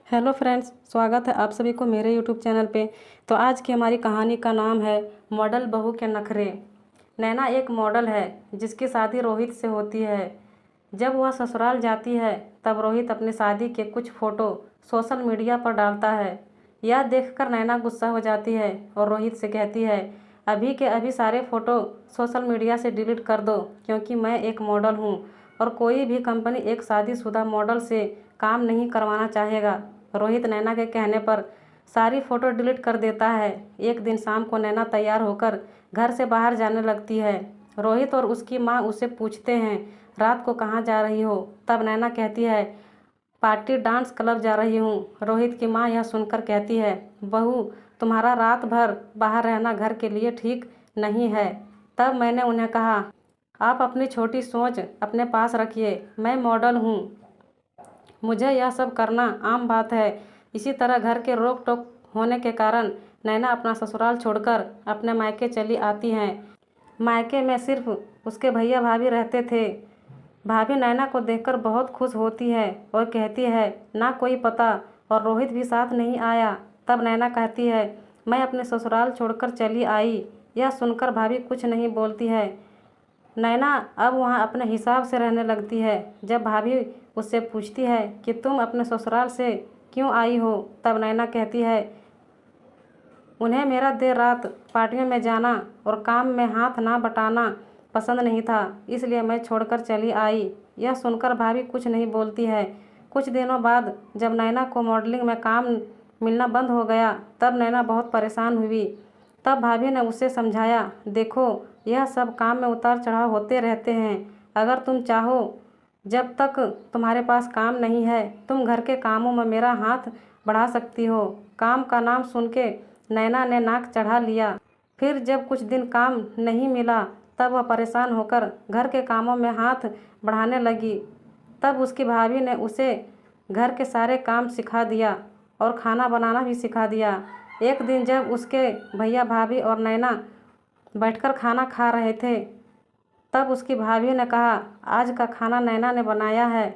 Hello friends, स्वागत है आप सभी को मेरे यूट्यूब चैनल पे। तो आज की हमारी कहानी का नाम है मॉडल बहू के नखरे। नैना एक मॉडल है जिसकी शादी रोहित से होती है। जब वह ससुराल जाती है तब रोहित अपनी शादी के कुछ फ़ोटो सोशल मीडिया पर डालता है। यह देखकर नैना गुस्सा हो जाती है और रोहित से कहती है, अभी के अभी सारे फ़ोटो सोशल मीडिया से डिलीट कर दो, क्योंकि मैं एक मॉडल हूँ और कोई भी कंपनी एक शादीशुदा मॉडल से काम नहीं करवाना चाहेगा। रोहित नैना के कहने पर सारी फ़ोटो डिलीट कर देता है। एक दिन शाम को नैना तैयार होकर घर से बाहर जाने लगती है। रोहित और उसकी माँ उससे पूछते हैं, रात को कहाँ जा रही हो? तब नैना कहती है, पार्टी डांस क्लब जा रही हूँ। रोहित की माँ यह सुनकर कहती है, बहू, तुम्हारा रात भर बाहर रहना घर के लिए ठीक नहीं है। तब मैंने उन्हें कहा, आप अपनी छोटी सोच अपने पास रखिए, मैं मॉडल हूँ, मुझे यह सब करना आम बात है। इसी तरह घर के रोक टोक होने के कारण नैना अपना ससुराल छोड़कर अपने मायके चली आती हैं। मायके में सिर्फ उसके भैया भाभी रहते थे। भाभी नैना को देखकर बहुत खुश होती है और कहती है, ना कोई पता, और रोहित भी साथ नहीं आया। तब नैना कहती है, मैं अपने ससुराल छोड़कर चली आई। यह सुनकर भाभी कुछ नहीं बोलती है। नैना अब वहाँ अपने हिसाब से रहने लगती है। जब भाभी उससे पूछती है कि तुम अपने ससुराल से क्यों आई हो, तब नैना कहती है, उन्हें मेरा देर रात पार्टियों में जाना और काम में हाथ ना बटाना पसंद नहीं था, इसलिए मैं छोड़कर चली आई। यह सुनकर भाभी कुछ नहीं बोलती है। कुछ दिनों बाद जब नैना को मॉडलिंग में काम मिलना बंद हो गया तब नैना बहुत परेशान हुई। तब भाभी ने उसे समझाया, देखो, यह सब काम में उतार चढ़ाव होते रहते हैं। अगर तुम चाहो, जब तक तुम्हारे पास काम नहीं है, तुम घर के कामों में मेरा हाथ बढ़ा सकती हो। काम का नाम सुन के नैना ने नाक चढ़ा लिया। फिर जब कुछ दिन काम नहीं मिला तब वह परेशान होकर घर के कामों में हाथ बढ़ाने लगी। तब उसकी भाभी ने उसे घर के सारे काम सिखा दिया और खाना बनाना भी सिखा दिया। एक दिन जब उसके भैया भाभी और नैना बैठकर खाना खा रहे थे तब उसकी भाभी ने कहा, आज का खाना नैना ने बनाया है।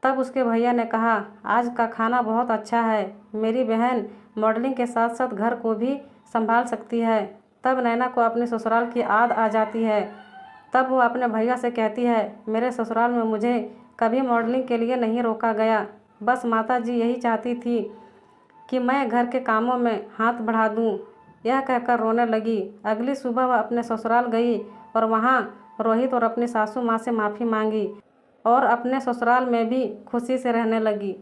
तब उसके भैया ने कहा, आज का खाना बहुत अच्छा है, मेरी बहन मॉडलिंग के साथ साथ घर को भी संभाल सकती है। तब नैना को अपने ससुराल की याद आ जाती है। तब वो अपने भैया से कहती है, मेरे ससुराल में मुझे कभी मॉडलिंग के लिए नहीं रोका गया, बस माता जी यही चाहती थी कि मैं घर के कामों में हाथ बढ़ा दूं। यह कहकर रोने लगी। अगली सुबह वह अपने ससुराल गई और वहाँ रोहित और अपनी सासू माँ से माफ़ी मांगी और अपने ससुराल में भी खुशी से रहने लगी।